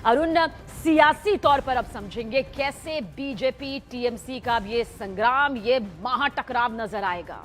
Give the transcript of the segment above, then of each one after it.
अरुण, सियासी तौर पर अब समझेंगे कैसे बीजेपी टीएमसी का अब ये संग्राम, ये महाटकराव नजर आएगा।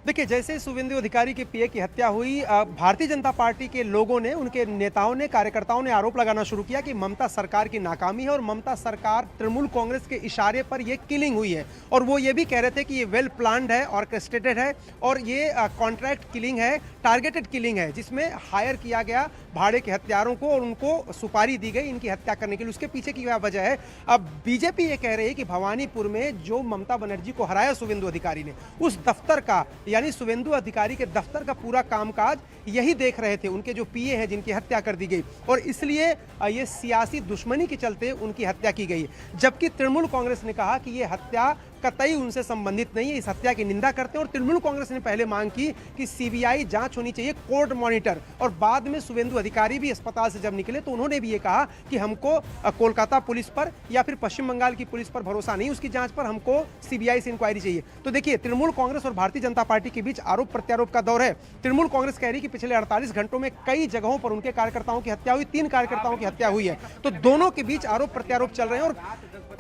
देखिए, जैसे शुभेंदु अधिकारी के पीए की हत्या हुई, भारतीय जनता पार्टी के लोगों ने, उनके नेताओं ने, कार्यकर्ताओं ने आरोप लगाना शुरू किया कि ममता सरकार की नाकामी है और ममता सरकार तृणमूल कांग्रेस के इशारे पर ये किलिंग हुई है। और वो ये भी कह रहे थे कि ये वेल प्लान्ड है, ऑर्केस्ट्रेटेड है और ये कॉन्ट्रैक्ट किलिंग है, टारगेटेड किलिंग है, जिसमें हायर किया गया भाड़े के हत्यारों को और उनको सुपारी दी गई इनकी हत्या करने के लिए। उसके पीछे की क्या वजह है? अब बीजेपी ये कह रही है कि भवानीपुर में जो ममता बनर्जी को हराया शुभेंदु अधिकारी ने, उस दफ्तर का, यानी शुभेंदु अधिकारी के दफ्तर का पूरा कामकाज यही देख रहे थे उनके जो पीए हैं जिनकी हत्या कर दी गई, और इसलिए ये सियासी दुश्मनी के चलते उनकी हत्या की गई। जबकि तृणमूल कांग्रेस ने कहा कि ये हत्या कतई उनसे संबंधित नहीं है, इस हत्या की निंदा करते हैं। और तृणमूल कांग्रेस ने पहले मांग की कि सीबीआई जांच होनी चाहिए, कोर्ट मॉनिटर। और बाद में शुभेंदु अधिकारी भी अस्पताल से जब निकले तो उन्होंने भी ये कहा कि हमको कोलकाता पुलिस पर या फिर पश्चिम बंगाल की पुलिस पर भरोसा नहीं, उसकी जांच पर हमको सीबीआई से इंक्वायरी चाहिए। तो देखिए, तृणमूल कांग्रेस और भारतीय जनता पार्टी के बीच आरोप प्रत्यारोप का दौर है। तृणमूल कांग्रेस कह रही कि पिछले 48 घंटों में कई जगहों पर उनके कार्यकर्ताओं की हत्या हुई, 3 कार्यकर्ताओं की हत्या हुई है। तो दोनों के बीच आरोप प्रत्यारोप चल रहे हैं। और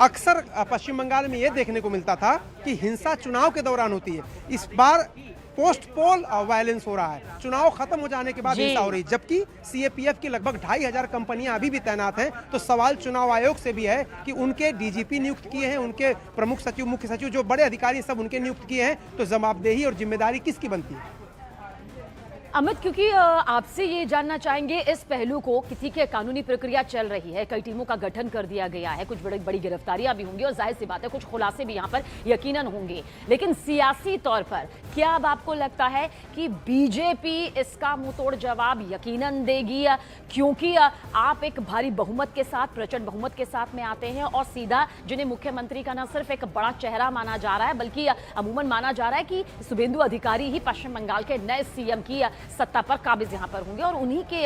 अक्सर पश्चिम बंगाल में यह देखने को मिलता था कि हिंसा चुनाव के दौरान होती है, इस बार पोस्ट पोल वायलेंस हो रहा है, चुनाव खत्म हो जाने के बाद हिंसा हो रही है। जबकि सीएपीएफ की लगभग 2500 कंपनियां अभी भी तैनात हैं। तो सवाल चुनाव आयोग से भी है कि उनके डीजीपी नियुक्त किए हैं, उनके प्रमुख सचिव, मुख्य सचिव, जो बड़े अधिकारी सब उनके नियुक्त किए हैं, तो जवाबदेही और जिम्मेदारी किसकी बनती है? अमित, क्योंकि आपसे ये जानना चाहेंगे इस पहलू को, किसी की कानूनी प्रक्रिया चल रही है, कई टीमों का गठन कर दिया गया है, कुछ बड़ी गिरफ्तारियां भी होंगी और जाहिर सी बात है कुछ खुलासे भी यहाँ पर यकीनन होंगे। लेकिन सियासी तौर पर क्या अब आपको लगता है कि बीजेपी इसका मुंहतोड़ जवाब यकीनन देगी? क्योंकि आप एक भारी बहुमत के साथ, प्रचंड बहुमत के साथ में आते हैं और सीधा जिन्हें मुख्यमंत्री का न सिर्फ एक बड़ा चेहरा माना जा रहा है बल्कि अमूमन माना जा रहा है कि शुभेंदु अधिकारी ही पश्चिम बंगाल के नए सीएम की सत्ता पर काबिज यहां पर होंगे, और उन्हीं के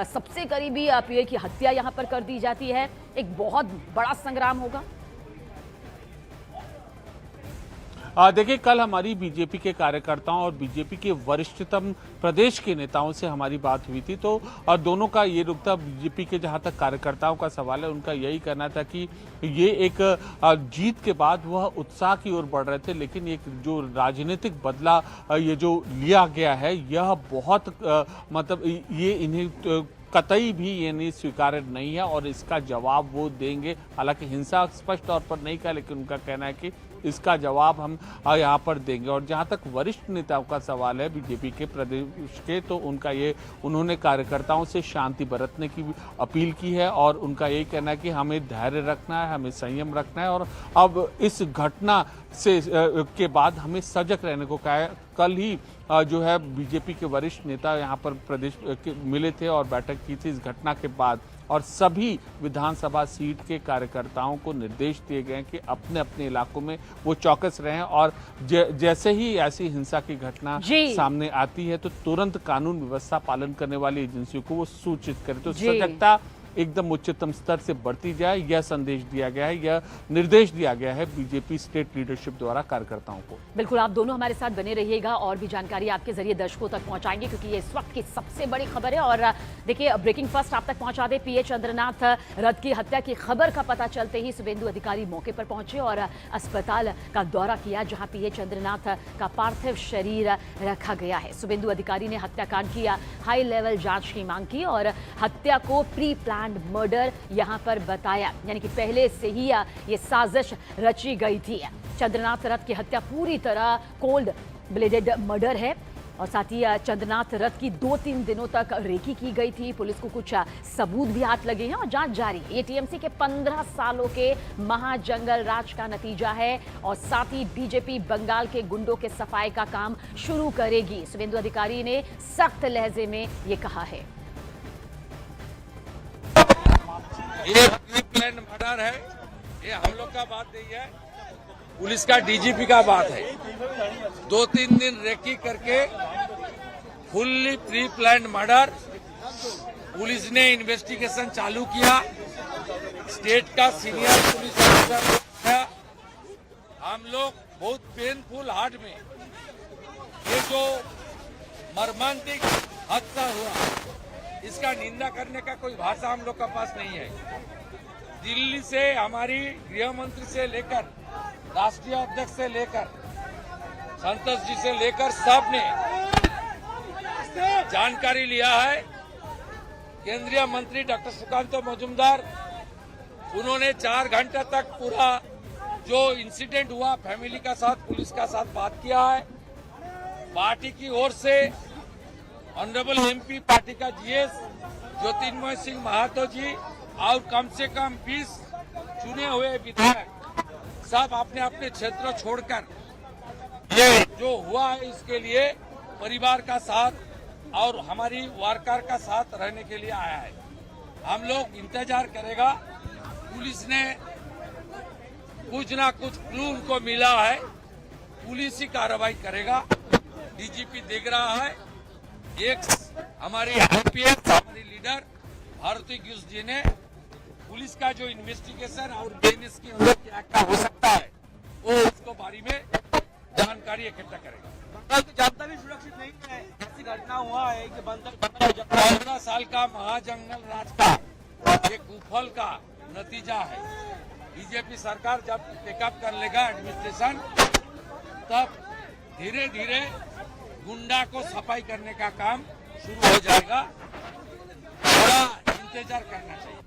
सबसे करीबी पीए की हत्या यहां पर कर दी जाती है। एक बहुत बड़ा संग्राम होगा। देखिए, कल हमारी बीजेपी के कार्यकर्ताओं और बीजेपी के वरिष्ठतम प्रदेश के नेताओं से हमारी बात हुई थी, तो दोनों का ये रुख था। बीजेपी के जहां तक कार्यकर्ताओं का सवाल है, उनका यही कहना था कि ये एक जीत के बाद वह उत्साह की ओर बढ़ रहे थे, लेकिन एक जो राजनीतिक बदला ये जो लिया गया है, यह बहुत मतलब ये इन्हें कतई भी ये नहीं स्वीकार्य नहीं है और इसका जवाब वो देंगे। हालांकि हिंसा स्पष्ट तौर पर नहीं कहा, लेकिन उनका कहना है कि इसका जवाब हम यहाँ पर देंगे। और जहाँ तक वरिष्ठ नेताओं का सवाल है बीजेपी के प्रदेश के, तो उन्होंने कार्यकर्ताओं से शांति बरतने की अपील की है और उनका यही कहना है कि हमें धैर्य रखना है, हमें संयम रखना है और अब इस घटना से के बाद हमें सजग रहने को कहा है। कल ही जो है बीजेपी के वरिष्ठ नेता यहाँ पर प्रदेश के मिले थे और बैठक की थी इस घटना के बाद, और सभी विधानसभा सीट के कार्यकर्ताओं को निर्देश दिए गए कि अपने अपने इलाकों में वो चौकस रहें और जैसे ही ऐसी हिंसा की घटना सामने आती है तो तुरंत कानून व्यवस्था पालन करने वाली एजेंसियों को वो सूचित करें। तो सजगता एकदम उच्चतम स्तर से बढ़ती जाए, यह संदेश दिया गया है, यह निर्देश दिया गया है बीजेपी स्टेट लीडरशिप द्वारा कार्यकर्ताओं को। बिल्कुल, आप दोनों हमारे साथ बने रहिएगा और भी जानकारी आपके जरिए दर्शकों तक पहुंचाएंगे, क्योंकि ये इस वक्त की सबसे बड़ी खबर है। और देखिए, ब्रेकिंग फर्स्ट आप तक पहुंचा दे, पीए चंद्रनाथ रथ की हत्या की खबर का पता चलते ही शुभेंदु अधिकारी मौके पर पहुंचे और अस्पताल का दौरा किया, जहां पीए चंद्रनाथ का पार्थिव शरीर रखा गया है। शुभेंदु अधिकारी ने हत्याकांड की हाई लेवल जांच की मांग की और हत्या को प्री प्लान मर्डर यहां पर बताया, यानी कि पहले से ही ये साजिश रची गई थी। चंद्रनाथ रथ की हत्या पूरी तरह कोल्ड ब्लेडेड मर्डर है और साथ ही चंद्रनाथ रथ की 2-3 दिनों तक रेकी की गई थी। पुलिस को कुछ सबूत भी हाथ लगे हैं और जांच जारी है। ये टीएमसी के 15 सालों के महाजंगल राज का नतीजा है और साथ ही बीजेपी बंगाल के गुंडों के सफाई का काम शुरू करेगी। शुभेंदु अधिकारी ने सख्त लहजे में ये कहा है। ये प्री प्लान मर्डर है, ये हम लोग का बात नहीं है, पुलिस का डीजीपी का बात है। 2-3 दिन रेकी करके fully pre plan murder, police ने इन्वेस्टिगेशन चालू किया, स्टेट का सीनियर पुलिस ऑफिसर है। हम लोग बहुत पेनफुल हार्ट में ये जो मर्मांतिक हादसा हुआ, इसका निंदा करने का कोई भाषा हम लोग का पास नहीं है। दिल्ली से हमारी गृह मंत्री से लेकर राष्ट्रीय अध्यक्ष से लेकर संतोष जी से लेकर सब ने जानकारी लिया है। केंद्रीय मंत्री डॉक्टर सुकांतो मजूमदार, उन्होंने 4 घंटे तक पूरा जो इंसिडेंट हुआ फैमिली का साथ, पुलिस का साथ बात किया है। पार्टी की ओर से ऑनरेबल एमपी पार्टी का जीएस ज्योतिर्मय सिंह महातो जी और कम से कम 20 चुने हुए विधायक सब अपने अपने क्षेत्र छोड़कर ये जो हुआ है इसके लिए परिवार का साथ और हमारी वर्कर का साथ रहने के लिए आया है। हम लोग इंतजार करेगा, पुलिस ने कुछ ना कुछ क्लू उनको मिला है, पुलिस ही कार्रवाई करेगा। डीजीपी देख रहा है, एक हमारी आईपीएस हमारी लीडर भारती गिस जी ने पुलिस का जो इन्वेस्टिगेशन और बीएनएस की अंदर क्या क्या हो सकता है वो उसको बारे में जानकारी इकट्ठा करेगा। बंगाल की जनता भी सुरक्षित नहीं है। ऐसी घटना हुआ है कि 15 साल का महाजंगल राज का एक कुफल का नतीजा है। बीजेपी सरकार जब टेकअप कर लेगा एडमिनिस्ट्रेशन, तब धीरे धीरे गुंडा को सफाई करने का काम शुरू हो जाएगा। थोड़ा इंतजार करना चाहिए।